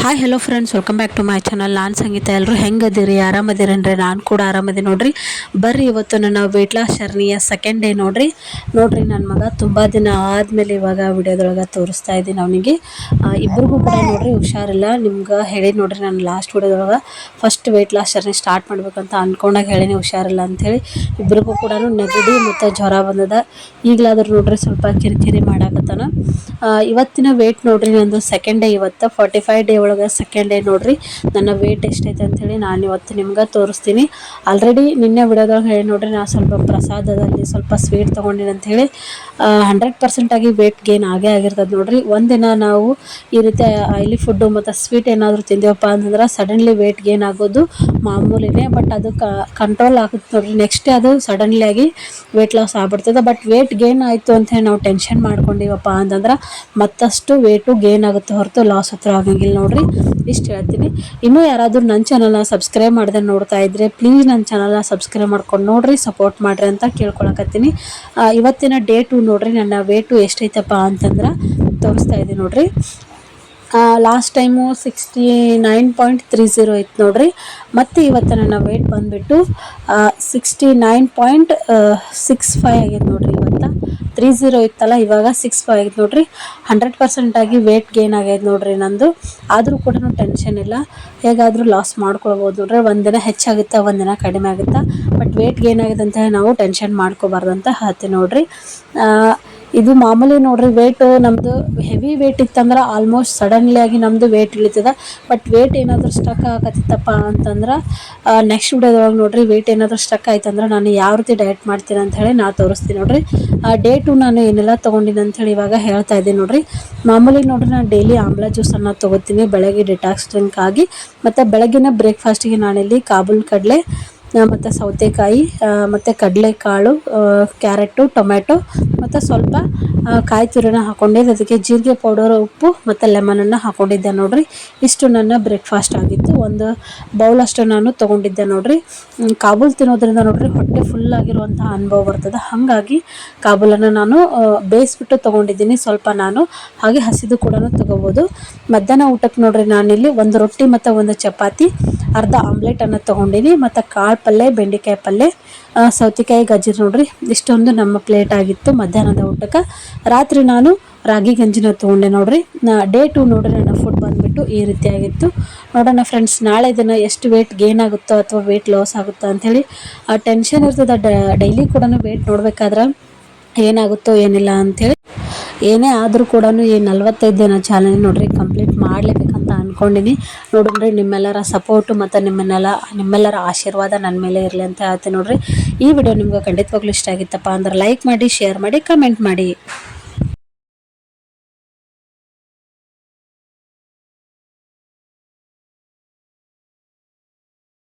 Hi hello friends, welcome back to my channel. ನಾನು ಸಂಗೀತ. ಎಲ್ಲರೂ ಹೆಂಗದಿರಿ? ಆರಾಮದಿರೇನ್ರಿ? ನಾನು ಕೂಡ ಆರಾಮದಿ ನೋಡ್ರಿ. ಬರ್ರಿ, ಇವತ್ತು ನನ್ನ ವೆಯ್ಟ್ ಲಾಸ್ ಜರ್ನಿಯ ಸೆಕೆಂಡ್ ಡೇ ನೋಡ್ರಿ. ನನ್ನ ಮಗ ತುಂಬ ದಿನ ಆದಮೇಲೆ ಇವಾಗ ವಿಡಿಯೋದೊಳಗೆ ತೋರಿಸ್ತಾ ಇದ್ದೀನಿ ಅವನಿಗೆ. ಇಬ್ಬರಿಗೂ ಕೂಡ ನೋಡ್ರಿ ಹುಷಾರಿಲ್ಲ. ನಿಮ್ಗೆ ಹೇಳಿ ನೋಡ್ರಿ, ನಾನು ಲಾಸ್ಟ್ ವಿಡಿಯೋದೊಳಗೆ first weight loss journey start ಮಾಡ್ಬೇಕಂತ ಅಂದ್ಕೊಂಡಾಗ ಹೇಳೀನಿ ಹುಷಾರಿಲ್ಲ ಅಂಥೇಳಿ. ಇಬ್ಬರಿಗೂ ಕೂಡ ನೆಗಡಿ ಮತ್ತು ಜ್ವರ ಬಂದದ. ಈಗಲಾದ್ರೂ ನೋಡ್ರಿ ಸ್ವಲ್ಪ ಕಿರಿಕಿರಿ ಮಾಡಾಕತ್ತಾನ. ಇವತ್ತಿನ ವೆಯ್ಟ್ ನೋಡ್ರಿ ನಂದು ಸೆಕೆಂಡ್ ಡೇ. ಇವತ್ತು 45 ಡೇ ಒಳಗೆ ಸೆಕೆಂಡ್ ಡೇ ನೋಡ್ರಿ ನನ್ನ ವೆಯ್ಟ್ ಎಷ್ಟೈತೆ ಅಂಥೇಳಿ ನಾನು ಇವತ್ತು ನಿಮ್ಗೆ ತೋರಿಸ್ತೀನಿ. ಆಲ್ರೆಡಿ ನಿನ್ನೆ ವಿಡಿಯೋದೊಳಗೆ ಹೇಳಿ ನೋಡ್ರಿ, ನಾನು ಸ್ವಲ್ಪ ಪ್ರಸಾದದಲ್ಲಿ ಸ್ವಲ್ಪ ಸ್ವೀಟ್ ತೊಗೊಂಡಿನಿ ಅಂಥೇಳಿ 100% ಆಗಿ ವೆಯ್ಟ್ ಗೇನ್ ಆಗೇ ಆಗಿರ್ತದೆ ನೋಡ್ರಿ. ಒಂದಿನ ನಾವು ಈ ರೀತಿ ಆಯಿಲಿ ಫುಡ್ಡು ಮತ್ತು ಸ್ವೀಟ್ ಏನಾದರೂ ತಿಂದೇವಪ್ಪ ಅಂತಂದ್ರೆ ಸಡನ್ಲಿ ವೆಯ್ಟ್ ಗೇನ್ ಆಗೋದು ಮಾಮೂಲಿನೇ. ಬಟ್ ಅದು ಕಂಟ್ರೋಲ್ ಆಗುತ್ತೆ ನೋಡ್ರಿ. ನೆಕ್ಸ್ಟ್ ಅದು ಸಡನ್ಲಿ ಆಗಿ ವೆಯ್ಟ್ ಲಾಸ್ ಆಗ್ಬಿಡ್ತದೆ. ಬಟ್ ವೆಯ್ಟ್ ಗೇನ್ ಆಯಿತು ಅಂಥೇಳಿ ನಾವು ಟೆನ್ಷನ್ ಮಾಡ್ಕೊಂಡಿವಪ್ಪ ಅಂತಂದ್ರೆ ಮತ್ತಷ್ಟು ವೆಯ್ಟು ಗೇನ್ ಆಗುತ್ತೆ ಹೊರತು ಲಾಸ್ ಹತ್ರ ಆಗಂಗಿಲ್ಲ ನೋಡ್ರಿ. ಇಷ್ಟು ಹೇಳ್ತೀನಿ. ಇನ್ನೂ ಯಾರಾದರೂ ನನ್ನ ಚಾನಲ್ನ ಸಬ್ಸ್ಕ್ರೈಬ್ ಮಾಡದೆ ನೋಡ್ತಾ ಇದ್ದರೆ ಪ್ಲೀಸ್ ನನ್ನ ಚಾನಲ್ನ ಸಬ್ಸ್ಕ್ರೈಬ್ ಮಾಡ್ಕೊಂಡು ನೋಡ್ರಿ, ಸಪೋರ್ಟ್ ಮಾಡಿರಿ ಅಂತ ಕೇಳ್ಕೊಳಕತ್ತೀನಿ. ಇವತ್ತಿನ ಡೇ 2 ನೋಡ್ರಿ ನನ್ನ ವೆಯ್ಟು ಎಷ್ಟೈತಪ್ಪ ಅಂತಂದ್ರೆ ತೋರಿಸ್ತಾ ಇದ್ದೀನಿ ನೋಡ್ರಿ. ಲಾಸ್ಟ್ ಟೈಮು 69.30 ಇತ್ತು ನೋಡ್ರಿ. ಮತ್ತು ಇವತ್ತು ನನ್ನ ವೆಯ್ಟ್ ಬಂದುಬಿಟ್ಟು 69.65 ಆಗೈತೆ ನೋಡ್ರಿ. ಇವತ್ತು 30 ಇತ್ತಲ್ಲ, ಇವಾಗ 65 ಆಗೈತೆ ನೋಡ್ರಿ. 100% ಆಗಿ ವೆಯ್ಟ್ ಗೇನ್ ಆಗೈತೆ ನೋಡ್ರಿ ನಂದು. ಆದರೂ ಕೂಡ ಟೆನ್ಷನ್ ಇಲ್ಲ, ಹೇಗಾದರೂ ಲಾಸ್ ಮಾಡ್ಕೊಳ್ಬೋದು ನೋಡ್ರಿ. ಒಂದಿನ ಹೆಚ್ಚಾಗುತ್ತೆ, ಒಂದಿನ ಕಡಿಮೆ ಆಗುತ್ತೆ. ಬಟ್ ವೆಯ್ಟ್ ಗೇನ್ ಆಗಿದೆ ಅಂತ ಹೇಳಿ ನಾವು ಟೆನ್ಷನ್ ಮಾಡ್ಕೋಬಾರ್ದು ಅಂತ ಹೇಳ್ತೀನಿ ನೋಡ್ರಿ. ಇದು ಮಾಮೂಲಿ ನೋಡ್ರಿ. ವೆಯ್ಟು ನಮ್ಮದು ಹೆವಿ ವೆಯ್ಟ್ ಇತ್ತಂದ್ರೆ ಆಲ್ಮೋಸ್ಟ್ ಸಡನ್ಲಿ ಆಗಿ ನಮ್ಮದು ವೆಯ್ಟ್ ಇಳಿತದೆ. ಬಟ್ ವೆಯ್ಟ್ ಏನಾದರೂ ಸ್ಟಕ್ ಆಗತ್ತಿತ್ತಪ್ಪ ಅಂತಂದ್ರೆ ನೆಕ್ಸ್ಟ್ ವಿಡಿಯೋದೊಳಗೆ ನೋಡ್ರಿ, ವೆಯ್ಟ್ ಏನಾದರೂ ಸ್ಟಕ್ ಆಯ್ತಂದ್ರೆ ನಾನು ಯಾವ ರೀತಿ ಡಯಟ್ ಮಾಡ್ತೀನಿ ಅಂತ ಹೇಳಿ ನಾನು ತೋರಿಸ್ತೀನಿ ನೋಡ್ರಿ. ಡೇ 2 ನಾನು ಏನೆಲ್ಲ ತೊಗೊಂಡಿನಿ ಅಂಥೇಳಿ ಇವಾಗ ಹೇಳ್ತಾ ಇದ್ದೀನಿ ನೋಡ್ರಿ. ಮಾಮೂಲಿ ನೋಡ್ರಿ, ನಾನು ಡೈಲಿ ಆಮ್ಲ ಜ್ಯೂಸನ್ನು ತೊಗೋತೀನಿ ಬೆಳಗ್ಗೆ ಡಿಟಾಕ್ಸ್ ಡ್ರಿಂಕ್ ಆಗಿ. ಮತ್ತು ಬೆಳಗಿನ ಬ್ರೇಕ್ಫಾಸ್ಟಿಗೆ ನಾನಿಲ್ಲಿ ಕಾಬೂಲ್ ಕಡಲೆ ಮತ್ತು ಸೌತೆಕಾಯಿ ಮತ್ತು ಕಡಲೆಕಾಳು, ಕ್ಯಾರೆಟು, ಟೊಮೆಟೊ ಮತ್ತು ಸ್ವಲ್ಪ ಕಾಯಿ ತುರಿನ ಹಾಕ್ಕೊಂಡಿದ್ದೆ. ಅದಕ್ಕೆ ಜೀರಿಗೆ ಪೌಡರ್, ಉಪ್ಪು ಮತ್ತು ಲೆಮನನ್ನು ಹಾಕ್ಕೊಂಡಿದ್ದೆ ನೋಡ್ರಿ. ಇಷ್ಟು ನನ್ನ ಬ್ರೇಕ್ಫಾಸ್ಟ್ ಆಗಿತ್ತು. ಒಂದು ಬೌಲಷ್ಟು ನಾನು ತೊಗೊಂಡಿದ್ದೆ ನೋಡ್ರಿ. ಕಾಬೂಲ್ ತಿನ್ನೋದ್ರಿಂದ ನೋಡ್ರಿ ಹೊಟ್ಟೆ ಫುಲ್ ಆಗಿರುವಂತಹ ಅನುಭವ ಬರ್ತದೆ. ಹಾಗಾಗಿ ಕಾಬೂಲನ್ನು ನಾನು ಬೇಯಿಸ್ಬಿಟ್ಟು ತೊಗೊಂಡಿದ್ದೀನಿ ಸ್ವಲ್ಪ ನಾನು. ಹಾಗೆ ಹಸಿದು ಕೂಡ ತೊಗೋಬೋದು. ಮಧ್ಯಾಹ್ನ ಊಟಕ್ಕೆ ನೋಡ್ರಿ ನಾನಿಲ್ಲಿ ಒಂದು ರೊಟ್ಟಿ ಮತ್ತು ಒಂದು ಚಪಾತಿ, ಅರ್ಧ ಆಮ್ಲೆಟನ್ನು ತೊಗೊಂಡಿನಿ. ಮತ್ತು ಕಾಳು ಪಲ್ಯ, ಬೆಂಡೆಕಾಯಿ ಪಲ್ಯ, ಸೌತೆಕಾಯಿ ಗಜ್ಜರಿ ನೋಡ್ರಿ. ಇಷ್ಟೊಂದು ನಮ್ಮ ಪ್ಲೇಟ್ ಆಗಿತ್ತು ಮಧ್ಯಾಹ್ನದ ಊಟಕ್ಕೆ. ರಾತ್ರಿ ನಾನು ರಾಗಿ ಗಂಜಿನ ತೊಗೊಂಡೆ ನೋಡ್ರಿ. ಡೇ 2 ನೋಡ್ರಿ ನನ್ನ ಫುಡ್ ಬಂದುಬಿಟ್ಟು ಈ ರೀತಿಯಾಗಿತ್ತು. ನೋಡೋಣ ಫ್ರೆಂಡ್ಸ್, ನಾಳೆ ದಿನ ಎಷ್ಟು ವೆಯ್ಟ್ ಗೇನ್ ಆಗುತ್ತೋ ಅಥವಾ ವೆಯ್ಟ್ ಲಾಸ್ ಆಗುತ್ತೋ ಅಂಥೇಳಿ ಟೆನ್ಷನ್ ಇರ್ತದೆ. ಡೈಲಿ ಕೂಡ ವೆಯ್ಟ್ ನೋಡ್ಬೇಕಾದ್ರೆ ಏನಾಗುತ್ತೋ ಏನಿಲ್ಲ ಅಂಥೇಳಿ. ಏನೇ ಆದರೂ ಕೂಡ ಈ 45 ದಿನ ಚಾಲೆಂಜ್ ನೋಡ್ರಿ ಕಂಪ್ಲೀಟ್ ಮಾಡಲೇಬೇಕಂತ ಅಂದ್ಕೊಂಡಿನಿ. ನೋಡ್ರಿ, ನಿಮ್ಮೆಲ್ಲರ ಸಪೋರ್ಟು ಮತ್ತು ನಿಮ್ಮೆಲ್ಲರ ಆಶೀರ್ವಾದ ನನ್ನ ಮೇಲೆ ಇರಲಿ ಅಂತ ಹೇಳ್ತೀನಿ ನೋಡ್ರಿ. ಈ ವಿಡಿಯೋ ನಿಮ್ಗೆ ಖಂಡಿತವಾಗ್ಲೂ ಇಷ್ಟ ಆಗಿತ್ತಪ್ಪ ಅಂದ್ರೆ ಲೈಕ್ ಮಾಡಿ, ಶೇರ್ ಮಾಡಿ, ಕಮೆಂಟ್ ಮಾಡಿ.